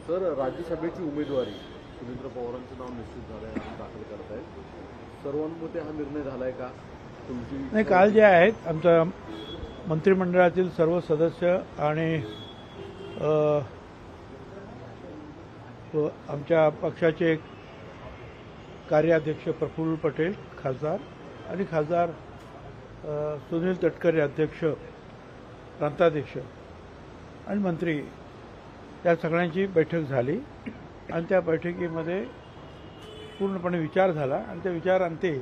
Sir, राज्यसभेची उमेदवारी सुनील पवारांचं नाव निश्चित झालंय आणि दाखल करताय. सर्वांमध्ये हा निर्णय झालाय का तुमची? नाही, काल जे आहेत आमच्या मंत्रिमंडळातील सर्व सदस्य आणि आमच्या पक्षाचे कार्याध्यक्ष प्रफुल्ल पटेल खासदार आणि खासदार सुनील तटकरे अध्यक्ष, प्रांताध्यक्ष आणि मंत्री या सगळ्यांची बैठक झाली आणि त्या बैठकीमध्ये पूर्णपणे विचार झाला आणि त्या विचारांती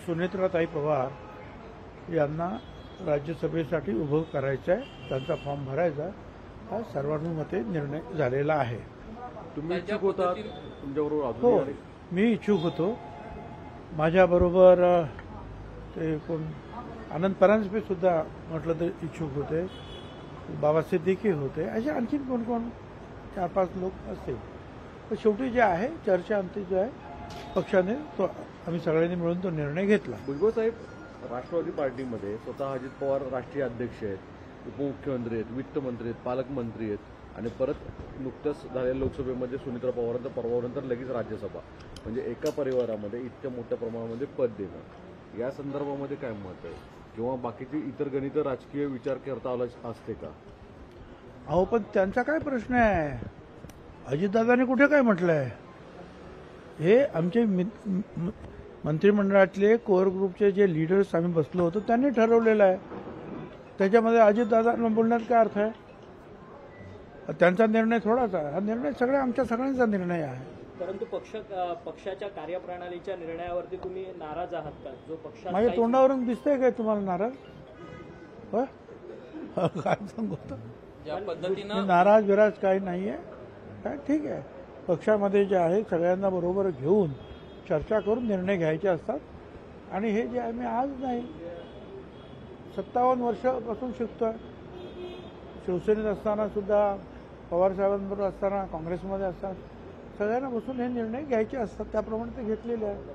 सुनेत्राताई पवार यांना राज्यसभेसाठी उभं करायचं आहे, त्यांचा फॉर्म भरायचा, हा सर्वानुमते निर्णय झालेला आहे. तुम्ही इच्छुक होता? तुमच्याबरोबर हो, मी इच्छुक होतो. माझ्याबरोबर ते कोण आनंद परांजपे सुद्धा म्हटलं तर इच्छुक होते, बाबा सिद्दीकी होते, असे आणखीन कोण कोण 4-5 लोक असतील. तर शेवटी जे आहे चर्चा अंती जो आहे पक्षाने तो आम्ही सगळ्यांनी मिळून तो निर्णय घेतला. भुजबळ साहेब, राष्ट्रवादी पार्टीमध्ये स्वतः अजित पवार राष्ट्रीय अध्यक्ष आहेत, उपमुख्यमंत्री आहेत, वित्तमंत्री आहेत, पालकमंत्री आहेत आणि परत नुकत्याच झालेल्या लोकसभेमध्ये सुनील पवारांचं परवानंतर लगेच राज्यसभा, म्हणजे एका परिवारामध्ये इतक्या मोठ्या प्रमाणामध्ये पद देणं, या संदर्भामध्ये काय मत आहे? किंवा बाकीचे इतर गणित राजकीय विचार करता आला असते का? अहो, पण त्यांचा काय प्रश्न आहे? अजितदादांनी कुठे काय म्हटलंय? हे आमचे मंत्रिमंडळातले कोर ग्रुपचे जे लीडर्स आम्ही बसलो होतो त्यांनी ठरवलेलं आहे. त्याच्यामध्ये अजितदादांना बोलण्यात काय अर्थ आहे? त्यांचा निर्णय थोडाच आहे, हा निर्णय आमच्या सगळ्यांचा निर्णय आहे. परंतु पक्षाच्या कार्यप्रणालीच्या निर्णयावरती तुम्ही नाराज आहात का? जो पक्ष माझ्या तोंडावरून दिसतंय काय तुम्हाला नाराज? काय सांगू, ज्या पद्धतीनं नाराज विराज काही नाहीये. काय ठीक आहे, पक्षामध्ये जे आहे सगळ्यांना बरोबर घेऊन चर्चा करून निर्णय घ्यायचे असतात. आणि हे जे आहे मी आज नाही 57 वर्षापासून शिकतोय. शिवसेनेत असताना सुद्धा, पवार साहेबांबरोबर असताना, काँग्रेसमध्ये असताना सगळ्यांना बसून हे निर्णय घ्यायचे असतात, त्याप्रमाणे ते घेतलेले आहेत.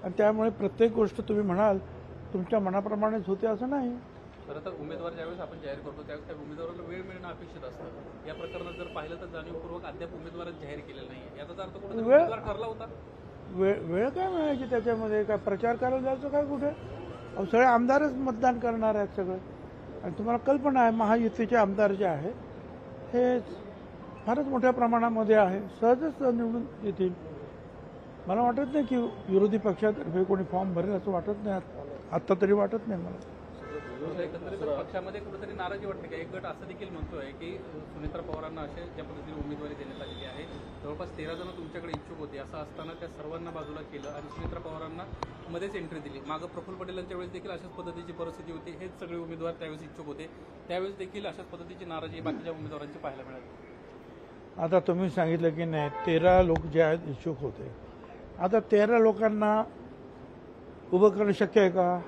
आणि त्यामुळे प्रत्येक गोष्ट तुम्ही म्हणाल तुमच्या मनाप्रमाणेच होते असं नाही. खरं तर उमेदवार ज्यावेळेस आपण जाहीर करतो त्यावेळेस त्या उमेदवाराला वेळ मिळणं अपेक्षित असतं. या प्रकरणात जर पाहिलं तर जाणीवपूर्वक अद्याप उमेदवारच जाहीर केलेला नाही. याचा अर्थ कुठे उमेदवार ठरला होता? वेळ काय मिळायची त्याच्यामध्ये? काय प्रचार करायला जायचं काय कुठे? सगळे आमदारच मतदान करणार आहेत सगळे. आणि तुम्हाला कल्पना आहे महायुतीचे आमदार जे आहेत हे फारच मोठ्या प्रमाणामध्ये आहे, सहजच निवडून येतील. मला वाटत नाही की विरोधी पक्षातर्फे कोणी फॉर्म भरेल असं वाटत नाही, आत्ता तरी वाटत नाही मला. एकंदरीत पक्षामध्ये कुठेतरी नाराजी वाटते का? एक गट असं देखील म्हणतोय की सुनेत्रा पवारांना अशा ज्या पद्धतीने उमेदवारी देण्यात आलेली आहे, जवळपास 13 जण तुमच्याकडे इच्छुक होते, असं असताना त्या सर्वांना बाजूला केलं आणि सुनेत्रा पवारांना मध्येच एंट्री दिली. मागं प्रफुल्ल पटेलांच्या वेळेस देखील अशाच पद्धतीची परिस्थिती होती. हेच सगळे उमेदवार त्यावेळेस इच्छुक होते, त्यावेळेस देखील अशाच पद्धतीची नाराजी बाकीच्या उमेदवारांची पाहायला मिळाली. आता तुम्ही सांगितलं की नाही 13 लोक जे आहेत इच्छुक होते. आता 13 लोकांना उभं करणं शक्य आहे का?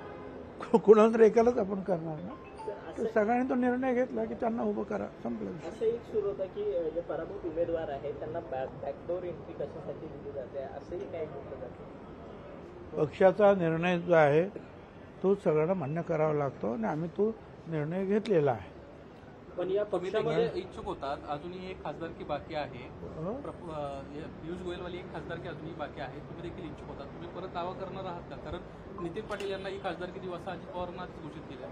कुणाला तर एकालाच आपण करणार ना. तर सगळ्यांनी तो निर्णय घेतला की त्यांना उभं करा, संपलं. असं एक सुरू होतं की जे पराभूत उमेदवार आहेत त्यांना बॅकडोर एंट्री कशासाठी दिली जाते, असंही काय म्हटलं जातं? पक्षाचा निर्णय जो आहे तो सगळ्यांना मान्य करावा लागतो आणि आम्ही तो निर्णय घेतलेला आहे. पण या पक्षामध्ये इच्छुक होतात, अजूनही एक खासदारकी बाकी आहे. पियुष गोयलवाली एक खासदारकी अजूनही बाकी आहे. तुम्ही देखील इच्छुक होतात, तुम्ही परत दावा करणार आहात का? कारण नितीन पाटील यांना ही खासदारकी देऊ असं अजित पवारांना घोषित केलं.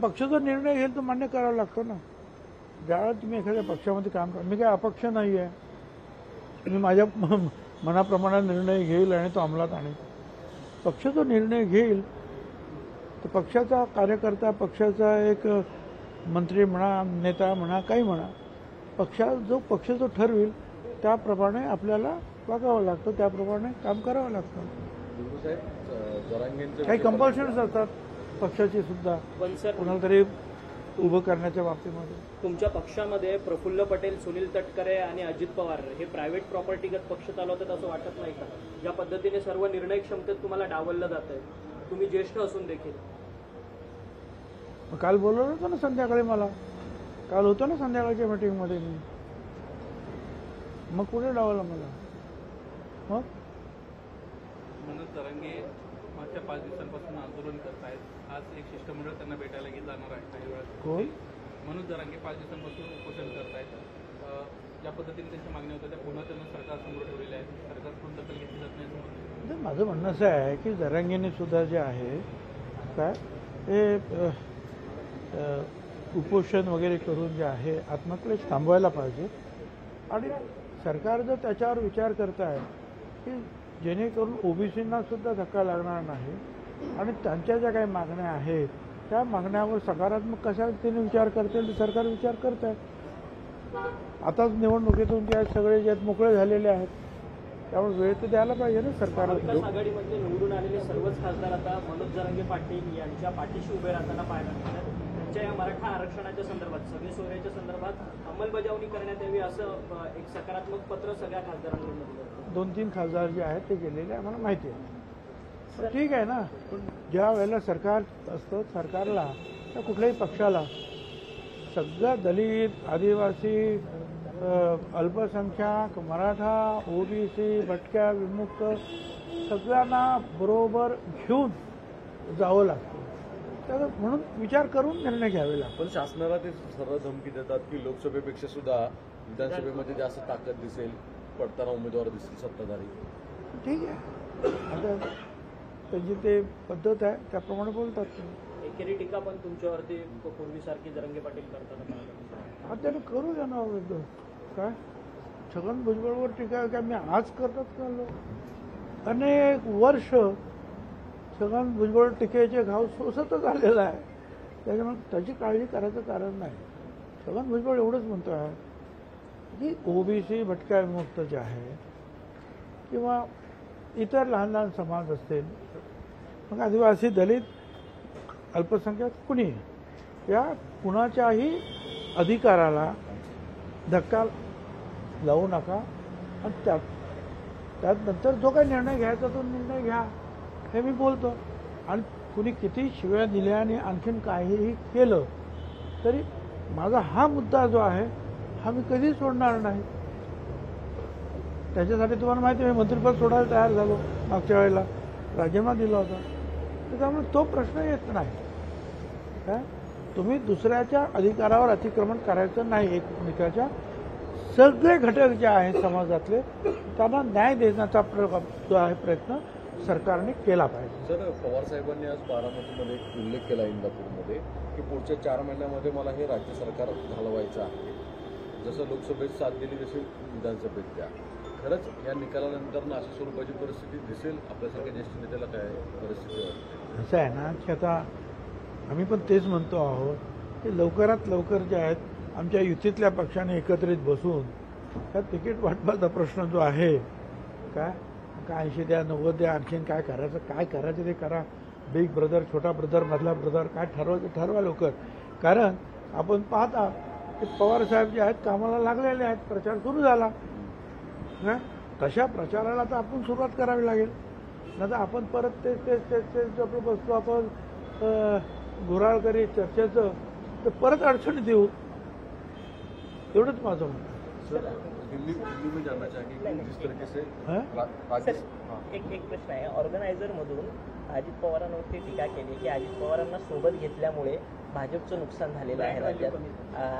पक्षाचा निर्णय घेईल तो मान्य करावा लागतो ना. ज्यावेळेला तुम्ही एखाद्या पक्षामध्ये काम करा, मी काय अपक्ष नाही आहे, मी माझ्या मनाप्रमाणे निर्णय घेईल आणि तो अंमलात आणेल. पक्ष जो निर्णय घेईल तर पक्षाचा कार्यकर्ता, पक्षाचा एक मंत्री म्हणा, नेता म्हणा, काही म्हणा, पक्ष जो ठरवेल त्याप्रमाणे आपल्याला वागावं लागतं, त्याप्रमाणे काम करावं लागतं. काही कंपल्शन्स असतात पक्षाची सुद्धा कोणाला तरी उभं करण्याच्या बाबतीमध्ये. तुमच्या पक्षामध्ये प्रफुल्ल पटेल, सुनील तटकरे आणि अजित पवार हे प्रायव्हेट प्रॉपर्टीगत पक्ष चालवतात असं वाटत नाही का? ज्या पद्धतीने सर्व निर्णय क्षमतेत तुम्हाला डावललं जात आहे, तुम्ही ज्येष्ठ असून देखील. काल बोलवलं होतं ना संध्याकाळी, मला काल होतो ना संध्याकाळच्या मीटिंगमध्ये मी, मग कुठे डावलं मला? मग मनोज तरंगे मागच्या 5 दिवसांपासून आंदोलन करतायत. आज एक शिष्टमंडळ त्यांना भेटायला जाणार आहे काही वेळात. कोण? मनोज जरांगे 5 दिवसांपासून उपोषण करतायत. ज्या पद्धतीने त्यांच्या मागण्या होत्या त्या पुन्हा त्यांना सरकारसमोर ठेवलेल्या आहेत. सरकारकडून दखल घेतली जात नाही असं म्हणतात. तर माझं म्हणणं असं आहे की जरांगेने सुद्धा जे आहे काय हे उपोषण वगैरे करून जे आहे आत्मक्लेश थांबवायला पाहिजे आणि सरकार जर त्याच्यावर विचार करत आहे की जेणेकरून ओबीसींना सुद्धा धक्का लागणार नाही आणि त्यांच्या ज्या काही मागण्या आहेत त्या मागण्यावर सकारात्मक कशा रीतीने विचार करतील सरकार विचार करत आहे. आताच निवडणुकीतून जे सगळे जे मोकळे झालेले आहेत त्यामुळे वेळ तर द्यायला पाहिजे ना सरकार. महाविकास आघाडीमध्ये निवडून आलेले सर्वच खासदार आता मनोज जरांगे पाटील यांच्या पाठीशी उभे राहताना पाहायला मिळतात. त्यांच्या या मराठा आरक्षणाच्या संदर्भात सगळे सोयऱ्याच्या संदर्भात अंमलबजावणी करण्यात यावी असं एक सकारात्मक पत्र सगळ्या खासदारांकडून दिलं. 2-3 खासदार जे आहेत ते गेलेले आम्हाला माहिती आहे. पण ठीक आहे ना, पण ज्या वेळेला सरकार असतं सरकारला त्या कुठल्याही पक्षाला सगळं दलित आदिवासी अल्पसंख्याक मराठा ओबीसी भटक्या विमुक्त सगळ्यांना बरोबर घेऊन जावं लागतं. तर म्हणून विचार करून निर्णय घ्यावे लागतात. पण शासनाला ते सरळ धमकी देतात की लोकसभेपेक्षा सुद्धा विधानसभेमध्ये जास्त ताकद दिसेल, पडताना उमेदवार दिसतील सत्ताधारी. ठीक आहे, आता त्यांची ते पद्धत आहे त्याप्रमाणे बोलतात. एकेरी टीका पण तुमच्यावरती पूर्वीसारखी जरांगे पाटील करताना पाहिलं. आता त्याने करू द्या ना. काय छगन भुजबळवर टीका काय मी आज करतात का लोक? अनेक वर्ष छगन भुजबळ टीकेचे घाव सोसतच आलेला आहे. त्याच्यामुळे त्याची काळजी करायचं कारण नाही. छगन भुजबळ एवढंच म्हणतो आहे की ओबीसी भटक्या विमुक्त जे आहे किंवा इतर लहान लहान समाज असतील मग आदिवासी दलित अल्पसंख्याक कुणी या कुणाच्याही अधिकाराला धक्का लावू नका आणि त्यानंतर जो काही निर्णय घ्यायचा तो निर्णय घ्या हे मी बोलतो. आणि कुणी किती शिव्या दिल्या आणि आणखीन काहीही केलं तरी माझा हा मुद्दा जो आहे हा मी कधी सोडणार नाही. त्याच्यासाठी तुम्हाला माहिती आहे मी मंत्रिपद सोडायला तयार झालो मागच्या वेळेला राजीनामा दिला होता. तर त्यामुळे तो प्रश्न येत नाही. काय तुम्ही दुसऱ्याच्या अधिकारावर अतिक्रमण करायचं नाही. एकमेकाच्या सगळे घटक जे आहेत समाजातले त्यांना न्याय देण्याचा जो आहे प्रयत्न सरकारने केला पाहिजे. सर पवार साहेबांनी आज बारामतीमध्ये एक उल्लेख केला इंदापूरमध्ये की पुढच्या 4 महिन्यामध्ये मला हे राज्य सरकार घालवायचं आहे. जसं लोकसभेत साथ दिली तशी विधानसभेत द्या. खरंच या निकालानंतर ना अशा स्वरूपाची परिस्थिती दिसेल आपल्यासारख्या ज्येष्ठ नेत्याला काय परिस्थिती वाटते? असं आहे ना की आता आम्ही पण तेच म्हणतो आहोत की लवकरात लवकर जे आहेत आमच्या युतीतल्या पक्षाने एकत्रित बसून त्या तिकीट वाटपाचा प्रश्न जो आहे काय 80 द्या 90 द्या आणखीन काय करायचं ते करा. बिग ब्रदर छोटा ब्रदर मधला ब्रदर काय ठरवायचं ठरवा लवकर. कारण आपण पाहता की पवार साहेब जे आहेत कामाला लागलेले आहेत. प्रचार सुरू झाला. तशा प्रचाराला तर आपण सुरुवात करावी लागेल. नाही तर आपण परत तेच आपलं बसतो आपण घोराळ करी चर्चेचं तर परत अडचणी देऊ. एवढंच माझं म्हणणं. सर दिल्ली में जानना चाहेंगे जिस तरीके से एक प्रश्न आहे. ऑर्गनायझर मधून अजित पवारांवरती टीका केली की अजित पवारांना सोबत घेतल्यामुळे भाजपचं नुकसान झालेलं आहे राज्यात.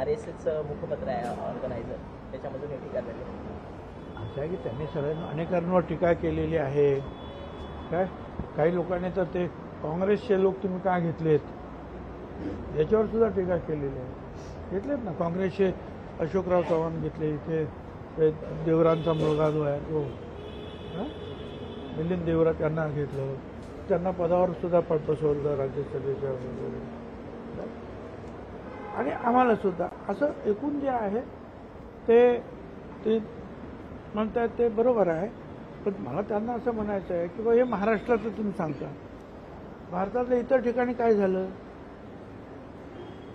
RSSचं मुखपत्र आहे ऑर्गनायझर त्याच्यामधून ही टीका झाली. असं आहे की त्यांनी सगळ्यांना अनेकांवर टीका केलेली आहे. काय काही लोकांनी तर ते काँग्रेसचे लोक तुम्ही का घेतलेत याच्यावर सुद्धा टीका केलेली आहे. घेतलेत ना काँग्रेसचे अशोकराव चव्हाण घेतले. इथे देवरांचा मुलगा जो आहे तो मिलिंद देवरा त्यांना घेतलं. त्यांना पदावर सुद्धा बसवलं राज्यसभेच्या वगैरे. आणि आम्हाला सुद्धा असं एकूण जे आहे ते म्हणतायत ते बरोबर आहे. पण मला त्यांना असं म्हणायचं आहे की हे महाराष्ट्राचं तुम्ही सांगता भारतातल्या इतर ठिकाणी काय झालं?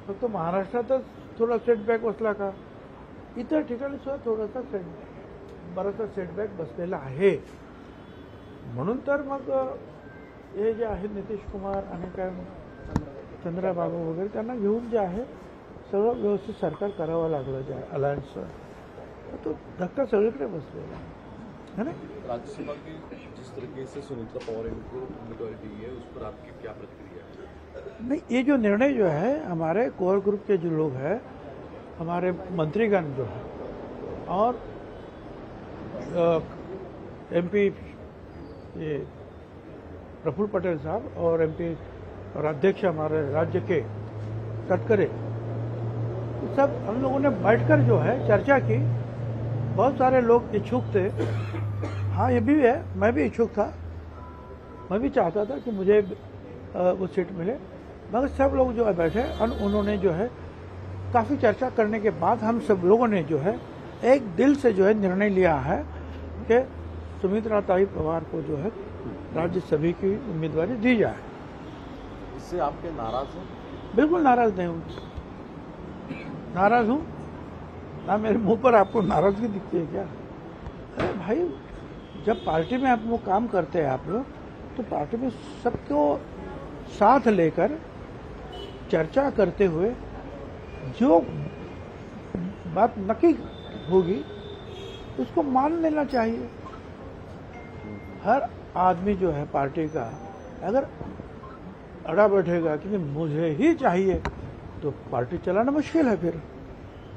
फक्त महाराष्ट्रातच थोडा सेटबॅक बसला का? इतर ठिकाणी सुद्धा थोडासा बराचसा सेटबॅक बसलेला आहे. म्हणून तर मग हे जे आहे नितीश कुमार आणि काय चंद्राबाबू वगैरे त्यांना घेऊन जे आहे सगळं व्यवस्थित सरकार करावं लागलं जे अलायन्सचं. तो धक्का सगळीकडे बसलेला आहे. है ना। राज्यसभा की जिस तरीके से सुनीता पवार को उम्मीदवारी दी है उस पर आपकी क्या प्रतिक्रिया है? नहीं, ये जो निर्णय जो है हमारे कोर ग्रुप के जो लोग हैं, हमारे मंत्रीगण जो है और एमपी ये प्रफुल्ल पटेल साहब और एमपी और अध्यक्ष हमारे राज्य के तटकरे, सब हम लोगों ने बैठकर जो है चर्चा की। बहुत सारे लोग इच्छुक थे, हाँ ये भी है, मैं भी इच्छुक था, मैं भी चाहता था कि मुझे वो सीट मिले, मगर सब लोग जो है बैठे और उन्होंने जो है काफ़ी चर्चा करने के बाद हम सब लोगों ने जो है एक दिल से जो है निर्णय लिया है कि सुमित्रा ताई पवार को जो है राज्यसभा की उम्मीदवारी दी जाए। इससे आपके नाराज हैं? बिल्कुल नाराज नहीं हूँ, नाराज हूँ ना, मेरे मुंह पर आपको नाराजगी दिखती है क्या? अरे भाई, जब पार्टी में आप लोग काम करते हैं आप लोग, तो पार्टी में सबको साथ लेकर चर्चा करते हुए जो बात नक्की होगी उसको मान लेना चाहिए। हर आदमी जो है पार्टी का अगर अड़ा बैठेगा कि मुझे ही चाहिए तो पार्टी चलाना मुश्किल है फिर।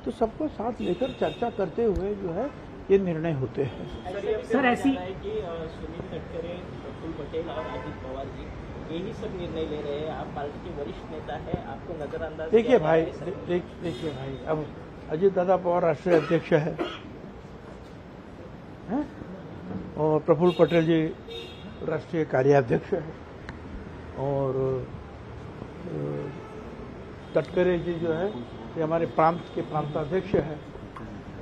तो सबको साथ लेकर चर्चा करते हुए जो है ये निर्णय होते हैं। सर ऐसी है कि सुनील तटकरे, प्रफुल्ल पटेल और अजित पवार जी यही सब निर्णय ले रहे हैं, आप पार्टी के वरिष्ठ नेता है, आपको नजरअंदाज देखिए भाई, देखिए भाई, अब अजित दादा पवार राष्ट्रीय अध्यक्ष है और प्रफुल्ल पटेल जी राष्ट्रीय कार्याध्यक्ष है और तटकरे जी जो है ये हमारे प्रांत के प्रांताध्यक्ष है।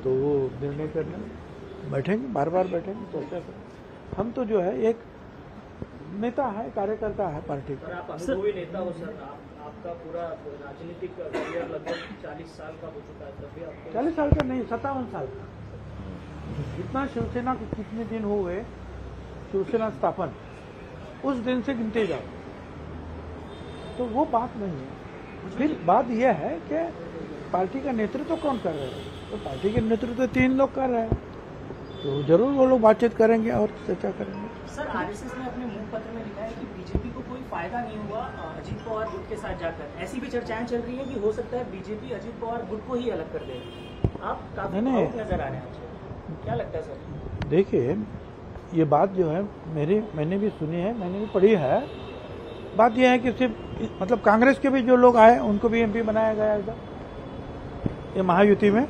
तो वो निर्णय करने बैठेंगे, बार बार बैठेंगे, चर्चा करेंगे। हम तो जो है एक नेता है, कार्यकर्ता है पार्टी का। आप अनुभवी नेता हो सर, आपका पूरा राजनीतिक करियर लगभग 40 साल का हो चुका है, तभी आपको 40 साल का नहीं, 57 साल का। जितना शिवसेना को कितने दिन हो गए शिवसेना स्थापन, उस दिन से गिनते जाओ, तो वो बात नहीं है। फिर बात यह है कि पार्टी का नेतृत्व कौन कर रहे हैं, तो पार्टी के नेतृत्व 3 लोग कर रहे हैं, तो जरूर वो लोग बातचीत करेंगे और चर्चा करेंगे। सर आरएसएस ने अपने मुख पत्र में लिखा है कि बीजेपी को कोई फायदा नहीं हुआ अजित पवार गुट के साथ जाकर। ऐसी भी चर्चाएं चल रही है कि हो सकता है बीजेपी अजित पवार गुट को ही अलग कर दे। आप काफी भावुक नजर आ रहे हैं, क्या लगता है सर? देखिए, ये बात जो है मैंने भी सुनी है, मैंने भी पढ़ी है। बात यह है कि सिर्फ मतलब कांग्रेस के भी जो लोग आए उनको भी एमपी बनाया गया था ये महायुति में,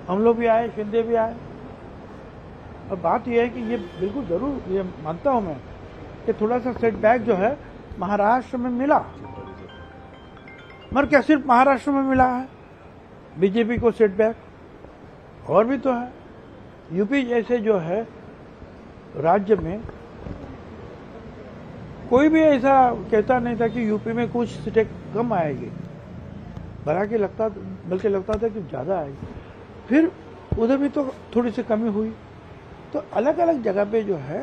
हम लोग भी आए, शिंदे भी आए। और बात यह है कि ये बिल्कुल जरूर ये मानता हूं मैं कि थोड़ा सा सेटबैक जो है महाराष्ट्र में मिला, मगर क्या सिर्फ महाराष्ट्र में मिला है बीजेपी को सेटबैक? और भी तो है। यूपी जैसे जो है राज्य में कोई भी ऐसा कहता नहीं था कि यूपी में कुछ सीटें कम आएगी, बल्कि लगता था कि ज्यादा आएगी। फिर उधर भी तो थोड़ी सी कमी हुई। तो अलग अलग जगह पे जो है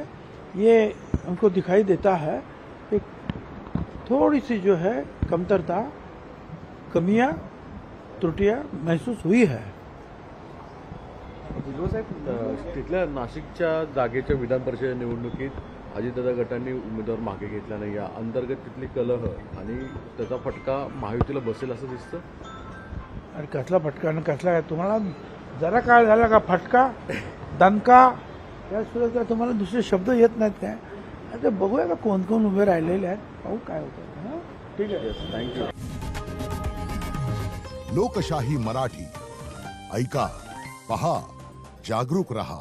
ये हमको दिखाई देता है कि थोड़ी सी जो है कमतरता, कमियां, त्रुटियां महसूस हुई है। भुजबळ साहेब, तिथल्या नाशिकच्या जागेच्या विधान परिषद निवडणुकीत अजितदादा गटांनी उमेदवार मागे घेतला नाही, या अंतर्गत तिथली कलह आणि त्याचा फटका महायुतीला बसेल असं दिसतं? अरे कसला फटका आणि कसला काय, तुम्हाला जरा काय झाला का फटका, दणका, याशिवाय तुम्हाला दुसरे शब्द येत नाहीत काय? आता बघूया का कोण कोण उभे राहिलेले आहेत, पाहू काय होतं। ठीक आहे, थँक्यू। लोकशाही मराठी ऐका, पहा, जागरूक रहा।